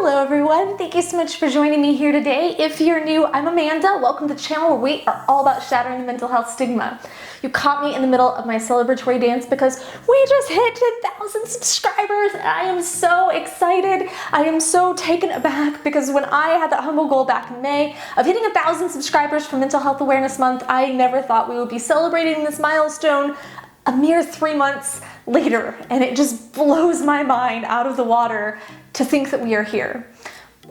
Hello everyone, thank you so much for joining me here today. If you're new, I'm Amanda. Welcome to the channel where we are all about shattering the mental health stigma. You caught me in the middle of my celebratory dance because we just hit 10,000 subscribers and I am so excited. I am so taken aback because when I had that humble goal back in May of hitting 1,000 subscribers for Mental Health Awareness Month, I never thought we would be celebrating this milestone a mere 3 months later, and it just blows my mind out of the water to think that we are here.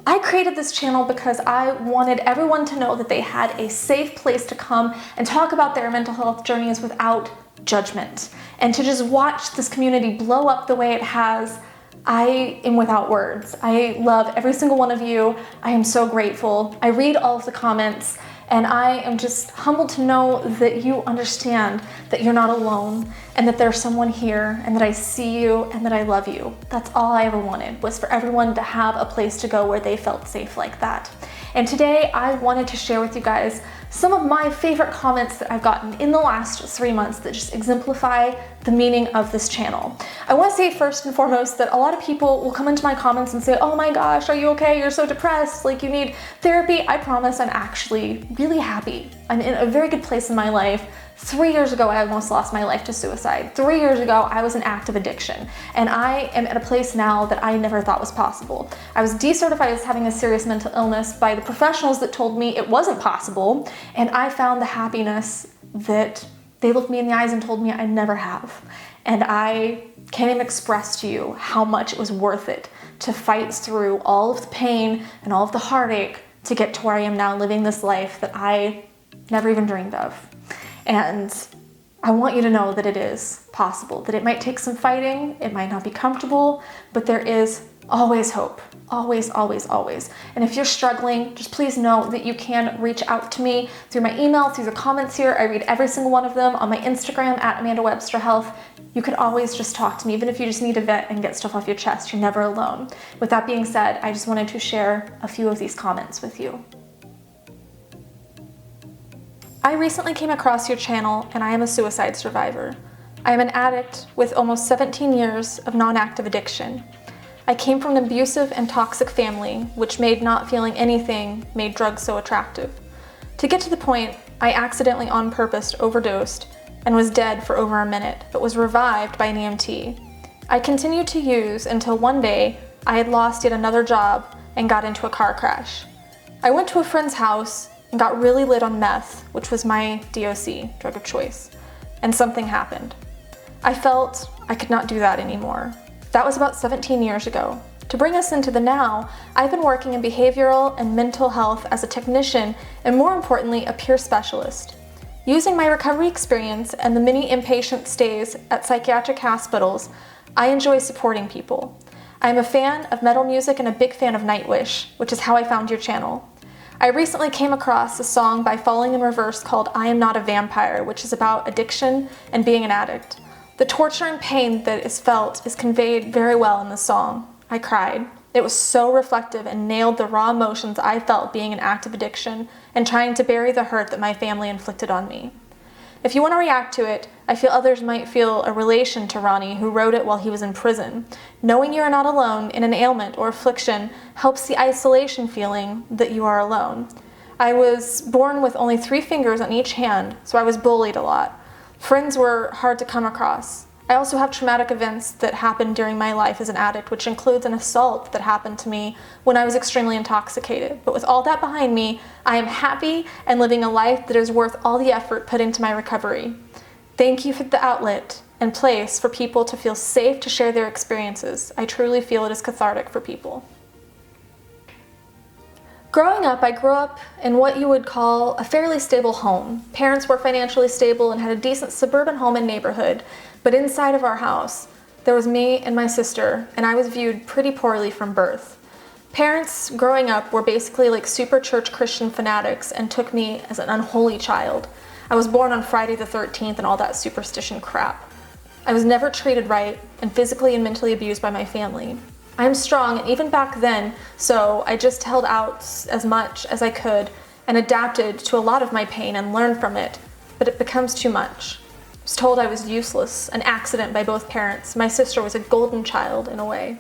I created this channel because I wanted everyone to know that they had a safe place to come and talk about their mental health journeys without judgment. And to just watch this community blow up the way it has, I am without words. I love every single one of you. I am so grateful. I read all of the comments, and I am just humbled to know that you understand that you're not alone and that there's someone here and that I see you and that I love you. That's all I ever wanted, was for everyone to have a place to go where they felt safe like that. And today I wanted to share with you guys some of my favorite comments that I've gotten in the last 3 months that just exemplify the meaning of this channel. I want to say first and foremost that a lot of people will come into my comments and say, oh my gosh, are you okay? You're so depressed, like you need therapy. I promise I'm actually really happy. I'm in a very good place in my life. 3 years ago, I almost lost my life to suicide. 3 years ago, I was in active addiction. And I am at a place now that I never thought was possible. I was decertified as having a serious mental illness by the professionals that told me it wasn't possible. And I found the happiness that they looked me in the eyes and told me I never have. And I can't even express to you how much it was worth it to fight through all of the pain and all of the heartache to get to where I am now, living this life that I never even dreamed of. And I want you to know that it is possible, that it might take some fighting, it might not be comfortable, but there is always hope. Always, always, always. And if you're struggling, just please know that you can reach out to me through my email, through the comments here. I read every single one of them on my Instagram at Amanda Webster Health. You could always just talk to me, even if you just need to vent and get stuff off your chest. You're never alone. With that being said, I just wanted to share a few of these comments with you. I recently came across your channel and I am a suicide survivor. I am an addict with almost 17 years of non-active addiction. I came from an abusive and toxic family, which made not feeling anything made drugs so attractive. To get to the point, I accidentally on purpose overdosed and was dead for over a minute, but was revived by an EMT. I continued to use until one day I had lost yet another job and got into a car crash. I went to a friend's house and got really lit on meth, which was my DOC, drug of choice, and something happened. I felt I could not do that anymore. That was about 17 years ago. To bring us into the now, I've been working in behavioral and mental health as a technician and, more importantly, a peer specialist. Using my recovery experience and the many inpatient stays at psychiatric hospitals, I enjoy supporting people. I am a fan of metal music and a big fan of Nightwish, which is how I found your channel. I recently came across a song by Falling in Reverse called I Am Not a Vampire, which is about addiction and being an addict. The torture and pain that is felt is conveyed very well in the song. I cried. It was so reflective and nailed the raw emotions I felt being in active addiction and trying to bury the hurt that my family inflicted on me. If you want to react to it, I feel others might feel a relation to Ronnie, who wrote it while he was in prison. Knowing you are not alone in an ailment or affliction helps the isolation feeling that you are alone. I was born with only 3 fingers on each hand, so I was bullied a lot. Friends were hard to come across. I also have traumatic events that happened during my life as an addict, which includes an assault that happened to me when I was extremely intoxicated. But with all that behind me, I am happy and living a life that is worth all the effort put into my recovery. Thank you for the outlet and place for people to feel safe to share their experiences. I truly feel it is cathartic for people. Growing up, I grew up in what you would call a fairly stable home. Parents were financially stable and had a decent suburban home and neighborhood, but inside of our house, there was me and my sister, and I was viewed pretty poorly from birth. Parents growing up were basically like super church Christian fanatics and took me as an unholy child. I was born on Friday the 13th and all that superstition crap. I was never treated right and physically and mentally abused by my family. I am strong, and even back then, so I just held out as much as I could and adapted to a lot of my pain and learned from it, but it becomes too much. I was told I was useless, an accident by both parents. My sister was a golden child in a way.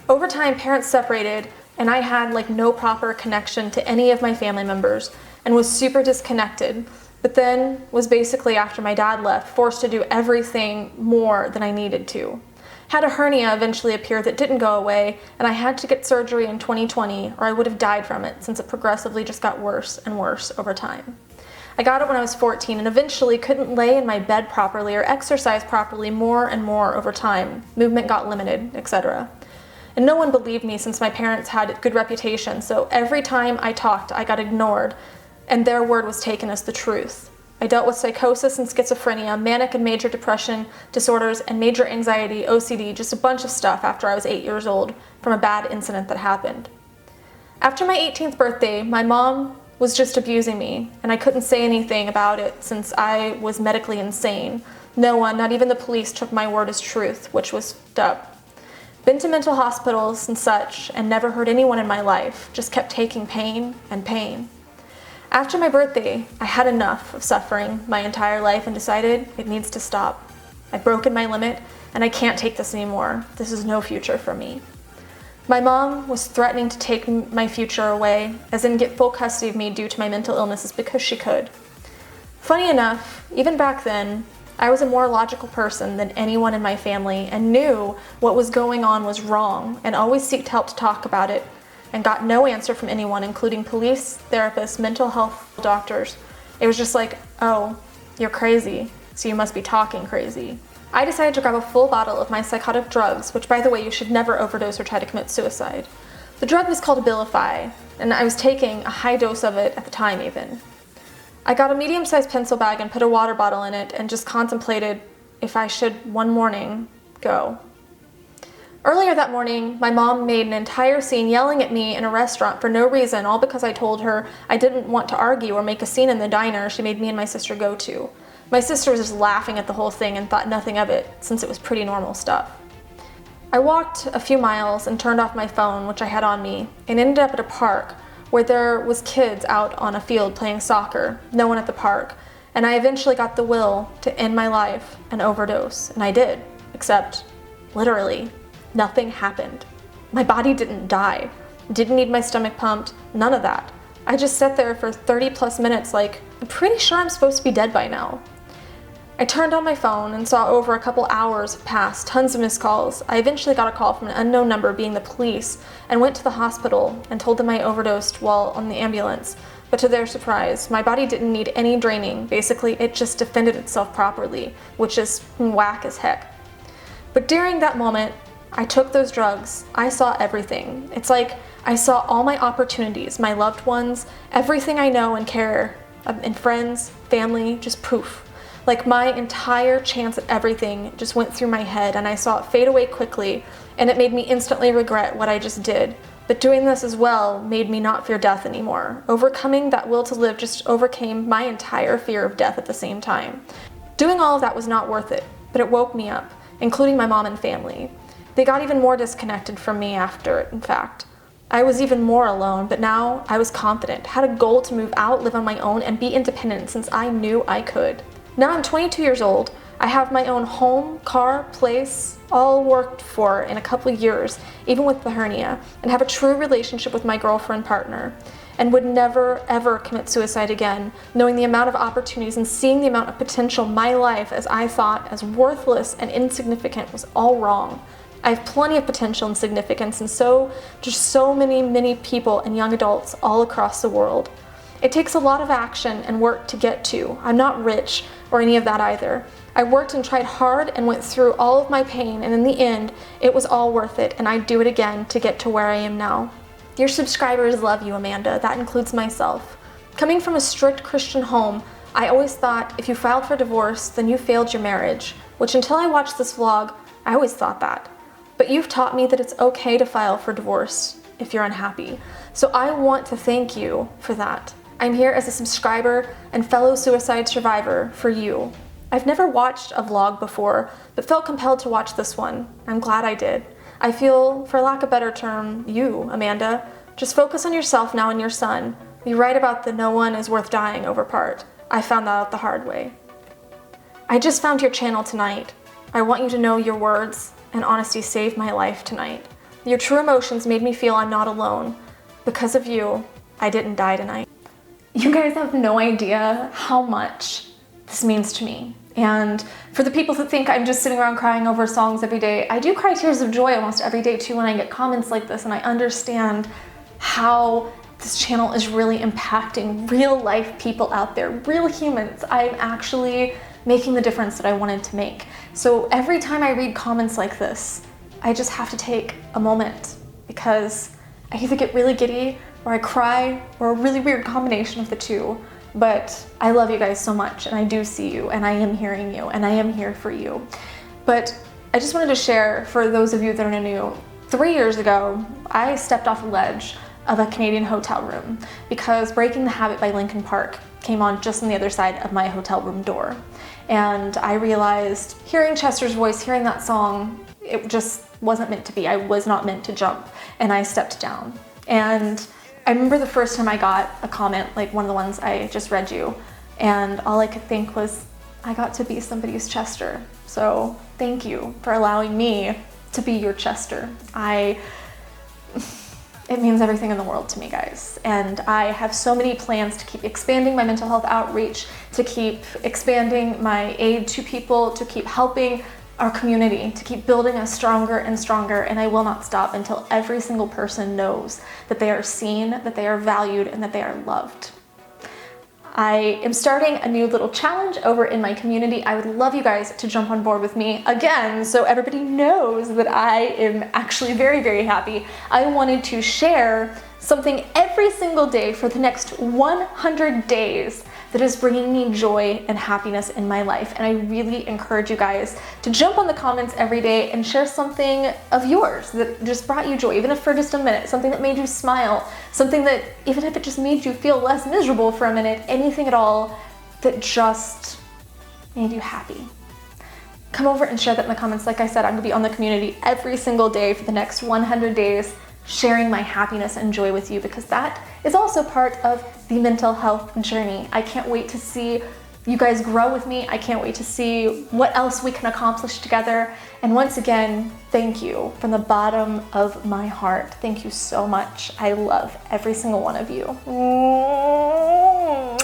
Over time, parents separated, and I had like no proper connection to any of my family members and was super disconnected, but then was basically, after my dad left, forced to do everything more than I needed to. Had a hernia eventually appear that didn't go away, and I had to get surgery in 2020 or I would have died from it, since it progressively just got worse and worse over time. I got it when I was 14 and eventually couldn't lay in my bed properly or exercise properly more and more over time. Movement got limited, etc. And no one believed me, since my parents had a good reputation, so every time I talked, I got ignored, and their word was taken as the truth. I dealt with psychosis and schizophrenia, manic and major depression disorders, and major anxiety, OCD, just a bunch of stuff after I was 8 years old from a bad incident that happened. After my 18th birthday, my mom was just abusing me, and I couldn't say anything about it since I was medically insane. No one, not even the police, took my word as truth, which was fucked up. Been to mental hospitals and such, and never hurt anyone in my life, just kept taking pain and pain. After my birthday, I had enough of suffering my entire life and decided it needs to stop. I've broken my limit, and I can't take this anymore. This is no future for me. My mom was threatening to take my future away, as in get full custody of me due to my mental illnesses, because she could. Funny enough, even back then, I was a more logical person than anyone in my family and knew what was going on was wrong and always sought help to talk about it, and got no answer from anyone, including police, therapists, mental health doctors. It was just like, oh, you're crazy, so you must be talking crazy. I decided to grab a full bottle of my psychotic drugs, which, by the way, you should never overdose or try to commit suicide. The drug was called Abilify, and I was taking a high dose of it at the time even. I got a medium-sized pencil bag and put a water bottle in it and just contemplated if I should, one morning, go. Earlier that morning, my mom made an entire scene yelling at me in a restaurant for no reason, all because I told her I didn't want to argue or make a scene in the diner she made me and my sister go to. My sister was just laughing at the whole thing and thought nothing of it, since it was pretty normal stuff. I walked a few miles and turned off my phone, which I had on me, and ended up at a park where there was kids out on a field playing soccer, no one at the park, and I eventually got the will to end my life and overdose, and I did, except, literally, nothing happened. My body didn't die, didn't need my stomach pumped, none of that. I just sat there for 30 plus minutes like, I'm pretty sure I'm supposed to be dead by now. I turned on my phone and saw over a couple hours passed, tons of missed calls. I eventually got a call from an unknown number, being the police, and went to the hospital and told them I overdosed while on the ambulance. But to their surprise, my body didn't need any draining. Basically, it just defended itself properly, which is whack as heck. But during that moment, I took those drugs. I saw everything. It's like I saw all my opportunities, my loved ones, everything I know and care, and friends, family, just poof. Like my entire chance at everything just went through my head, and I saw it fade away quickly, and it made me instantly regret what I just did. But doing this as well made me not fear death anymore. Overcoming that will to live just overcame my entire fear of death at the same time. Doing all of that was not worth it, but it woke me up, including my mom and family. They got even more disconnected from me after it, in fact. I was even more alone, but now I was confident, had a goal to move out, live on my own, and be independent, since I knew I could. Now I'm 22 years old. I have my own home, car, place, all worked for in a couple of years, even with the hernia, and have a true relationship with my girlfriend partner, and would never ever commit suicide again, knowing the amount of opportunities and seeing the amount of potential my life, as I thought, as worthless and insignificant, was all wrong. I have plenty of potential and significance, and just so many people and young adults all across the world. It takes a lot of action and work to get to. I'm not rich or any of that either. I worked and tried hard and went through all of my pain, and in the end, it was all worth it, and I'd do it again to get to where I am now. Your subscribers love you, Amanda. That includes myself. Coming from a strict Christian home, I always thought if you filed for divorce, then you failed your marriage, which until I watched this vlog, I always thought that. But you've taught me that it's okay to file for divorce if you're unhappy. So I want to thank you for that. I'm here as a subscriber and fellow suicide survivor for you. I've never watched a vlog before, but felt compelled to watch this one. I'm glad I did. I feel, for lack of a better term, you, Amanda. Just focus on yourself now and your son. You write about the no one is worth dying over part. I found that out the hard way. I just found your channel tonight. I want you to know your words and honesty saved my life tonight. Your true emotions made me feel I'm not alone. Because of you, I didn't die tonight. You guys have no idea how much this means to me. And for the people that think I'm just sitting around crying over songs every day, I do cry tears of joy almost every day too when I get comments like this, and I understand how this channel is really impacting real life people out there, real humans. I'm actually making the difference that I wanted to make. So every time I read comments like this, I just have to take a moment because I either get really giddy or I cry, or a really weird combination of the two. But I love you guys so much, and I do see you, and I am hearing you, and I am here for you. But I just wanted to share, for those of you that are new, 3 years ago, I stepped off a ledge of a Canadian hotel room because Breaking the Habit by Linkin Park came on just on the other side of my hotel room door. And I realized, hearing Chester's voice, hearing that song, it just wasn't meant to be. I was not meant to jump, and I stepped down. And I remember the first time I got a comment, like one of the ones I just read you, and all I could think was, I got to be somebody's Chester. So thank you for allowing me to be your Chester. It means everything in the world to me, guys. And I have so many plans to keep expanding my mental health outreach, to keep expanding my aid to people, to keep helping our community, to keep building us stronger and stronger, and I will not stop until every single person knows that they are seen, that they are valued, and that they are loved. I am starting a new little challenge over in my community. I would love you guys to jump on board with me again, so everybody knows that I am actually very, very happy. I wanted to share something every single day for the next 100 days that is bringing me joy and happiness in my life. And I really encourage you guys to jump on the comments every day and share something of yours that just brought you joy, even if for just a minute, something that made you smile, something that, even if it just made you feel less miserable for a minute, anything at all that just made you happy. Come over and share that in the comments. Like I said, I'm gonna be on the community every single day for the next 100 days, sharing my happiness and joy with you, because that is also part of the mental health journey. I can't wait to see you guys grow with me. I can't wait to see what else we can accomplish together. And once again, thank you from the bottom of my heart. Thank you so much. I love every single one of you. Mwah.